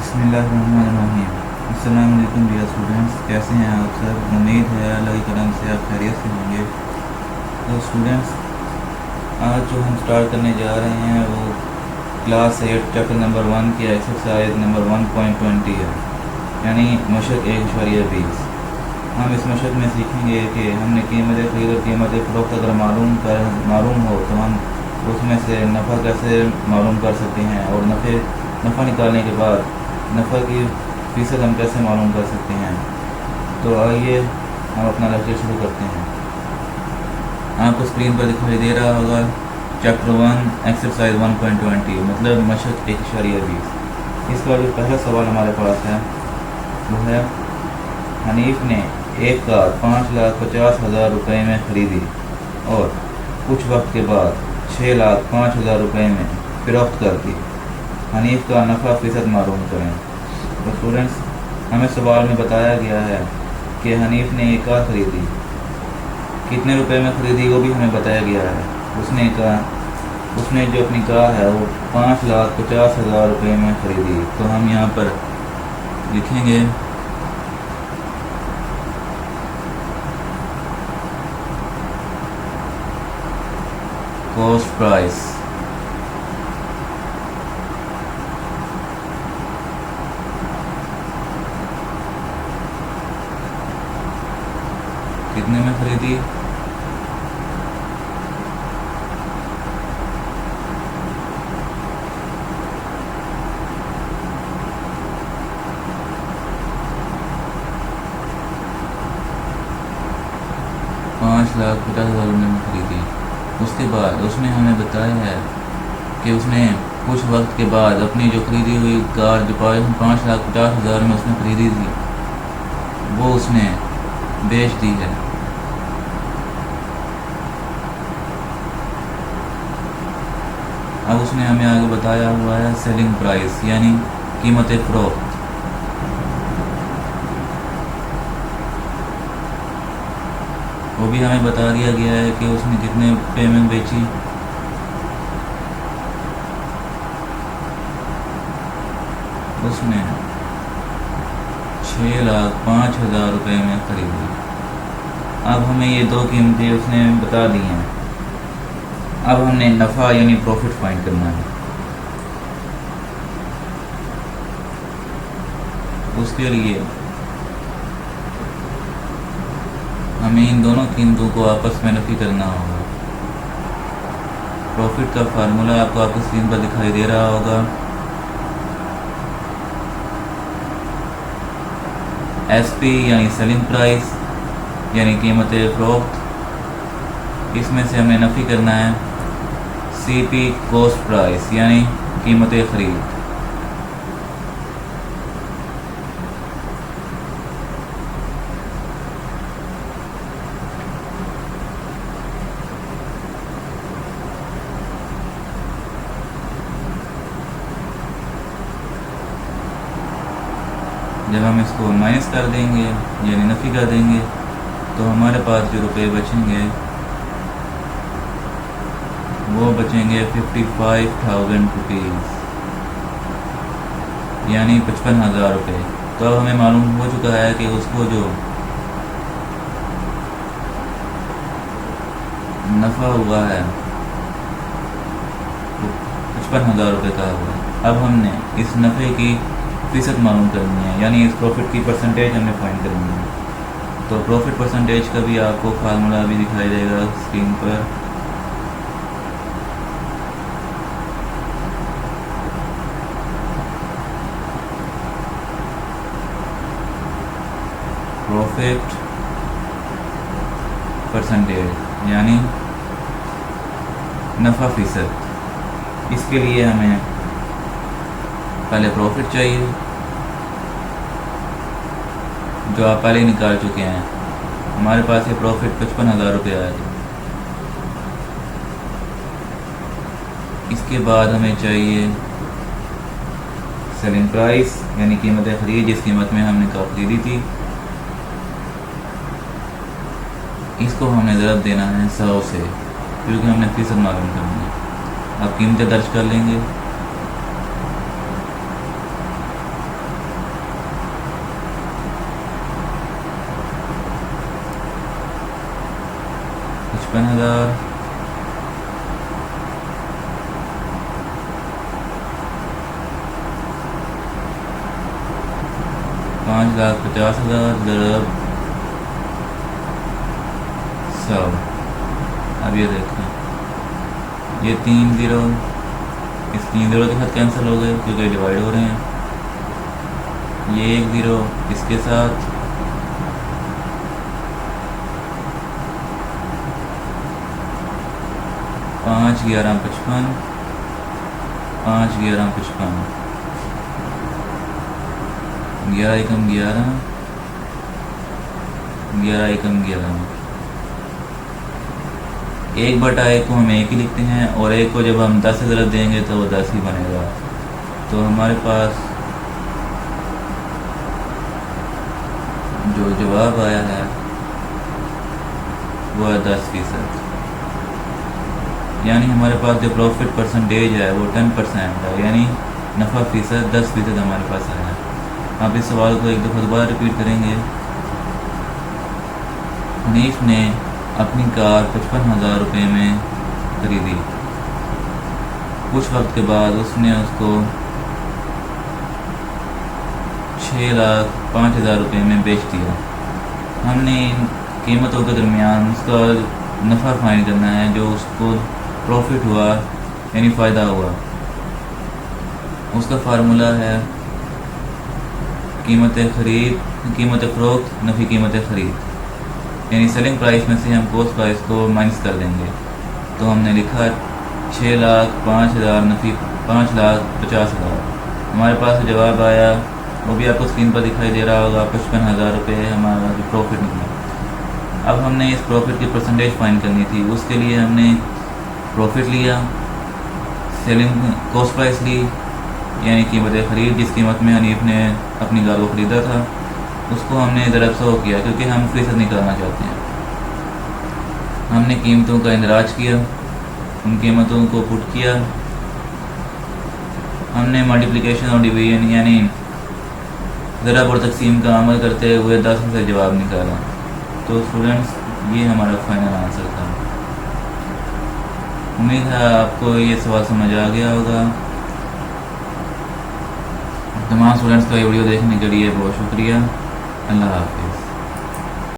बिस्मिल्लाहिर्रहमानिर्रहीम। अस्सलाम वालेकुम डियर स्टूडेंट्स, कैसे हैं आप सब? उम्मीद है अल्लाह की करम से आप खैरियत से होंगे। तो स्टूडेंट्स, आज जो हम स्टार्ट करने जा रहे हैं वो क्लास 8 चैप्टर नंबर 1 की एक्सरसाइज नंबर 1.20 है, यानी मशक 1.20। हम इस मशक में सीखेंगे कि हमने कीमत खरीद और कीमत फ़रोख्त अगर मालूम हो तो हम उसमें से नफ़ा कैसे मालूम कर सकते हैं, और नफ़ा निकालने के बाद नफ़ा की फ़ीसद हम कैसे मालूम कर सकते हैं। तो आइए हम अपना लेक्चर शुरू करते हैं। आपको स्क्रीन पर दिखाई दे रहा होगा चैप्टर 1 एक्सरसाइज 1.20 मतलब मशक 1.20। इसका जो पहला सवाल हमारे पास है वो है, हनीफ ने एक कार 5,50,000 रुपये में ख़रीदी और कुछ वक्त के बाद 6,05,000 रुपये में फ़रोख्त कर दी। हनीफ का नफ़ा फ़ीसद मालूम करें। तो स्टूडेंट्स, हमें सवाल में बताया गया है कि हनीफ ने एक कार ख़रीदी, कितने रुपए में ख़रीदी वो भी हमें बताया गया है। उसने जो अपनी कार है वो 5,50,000 रुपये में ख़रीदी। तो हम यहाँ पर लिखेंगे कॉस्ट प्राइस। कितने में खरीदी? 5,50,000 में खरीदी। उसके बाद उसने हमें बताया है कि उसने कुछ वक्त के बाद अपनी जो खरीदी हुई कार जो 5,50,000 में उसने खरीदी थी वो उसने बेच दी है। अब उसने हमें आगे बताया हुआ है सेलिंग प्राइस, यानी कीमत फ़रोख्त। वो भी हमें बता दिया गया है कि उसने कितने रुपये में बेची। उसने 6,05,000 रुपये में खरीदी। अब हमें ये दो कीमतें उसने बता दी हैं। अब हमने नफ़ा यानी प्रॉफिट फाइंड करना है। उसके लिए हमें इन दोनों कीमतों को आपस में नफ़ी करना होगा। प्रॉफिट का फार्मूला आपको स्क्रीन पर दिखाई दे रहा होगा। SP यानी सेलिंग प्राइस यानी कीमत फ़रोख्त, इसमें से हमें नफ़ी करना है CP कॉस्ट प्राइस यानी कीमत ख़रीद। जब हम इसको माइनस कर देंगे यानी नफ़ी कर देंगे तो हमारे पास जो रुपए बचेंगे वो बचेंगे 55,000 रुपीज़ यानी 55,000 रुपये। तो अब हमें मालूम हो चुका है कि उसको जो नफ़ा हुआ है वो 55,000 रुपये का हुआ। अब हमने इस नफ़े की फ़ीसद मालूम करनी है, यानी इस प्रॉफिट की परसेंटेज हमने फाइंड करनी है। तो प्रॉफिट परसेंटेज का भी आपको फार्मूला भी दिखाई देगा स्क्रीन पर। प्रॉफिट परसेंटेज यानी नफ़ा फ़ीसद। इसके लिए हमें पहले प्रॉफिट चाहिए जो आप पहले निकाल चुके हैं। हमारे पास ये प्रॉफिट 55,000 रुपये आया था। इसके बाद हमें चाहिए सेलिंग प्राइस यानी कीमत ख़रीद, जिस कीमत में हमने कार खरीदी थी। इसको हमने ज़रब देना है 100 से, क्योंकि हमने फ़ीसद मालूम करनी है। अब कीमतें दर्ज कर लेंगे। 5,50,000 ضرب 100. اب یہ دیکھیں یہ 3 0 اس 3 0 کے ساتھ کینسل ہو گئے کیونکہ ڈیوائڈ ہو رہے ہیں. یہ 1 0 اس کے ساتھ 5 11 55 5 11 55 11 एकम 11 11 एकम 11. 1/1 کو ہم 1 ہی لکھتے ہیں اور 1 کو جب ہم 10 سے ضرب دیں گے تو وہ 10 ہی بنے گا. تو ہمارے پاس جو جواب آیا ہے وہ ہے 10%. یعنی ہمارے پاس جو پروفٹ پرسنٹیج ہے وہ 10% ہے، یعنی نفع فیصد 10% ہمارے پاس آیا ہے. آپ اس سوال کو ایک دفعہ دوبارہ ریپیٹ کریں گے. حنیف نے اپنی کار 55,000 روپے میں خریدی. کچھ وقت کے بعد اس نے اس کو 6,05,000 روپے میں بیچ دیا. ہم نے ان قیمتوں کے درمیان اس کا نفع فائنڈ کرنا ہے جو اس کو پروفٹ ہوا یعنی فائدہ ہوا. اس کا فارمولہ ہے قیمت فروخت نفی قیمت خرید، یعنی سیلنگ پرائس میں سے ہم کوسٹ پرائس کو مائنس کر دیں گے. تو ہم نے لکھا 6,05,000 نفی 5,50,000. ہمارے پاس جواب آیا وہ بھی آپ کو اسکرین پر دکھائی دے رہا ہوگا 55,000 روپے ہمارا جو پروفٹ نکلا. اب ہم نے اس پروفٹ کی پرسنٹیج فائنڈ کرنی تھی. اس کے لیے ہم نے پروفٹ لیا، سیلنگ کوسٹ پرائس لی یعنی قیمت خرید، جس قیمت میں حنیف نے اپنی کار کو خریدا تھا اس کو ہم نے ضرب 100 کیا کیونکہ ہم فیصد نکالنا چاہتے ہیں. ہم نے قیمتوں کا اندراج کیا، ان قیمتوں کو پٹ کیا. ہم نے ملٹیپلیکیشن اور ڈویژن یعنی ضرب اور تقسیم کا عمل کرتے ہوئے 10 میں سے جواب نکالا. تو اسٹوڈنٹس یہ ہمارا فائنل آنسر تھا. امید ہے آپ کو یہ سوال سمجھ آ گیا ہوگا. تمام اسٹوڈنٹس کا یہ ویڈیو دیکھنے کے لیے بہت شکریہ. اللہ حافظ.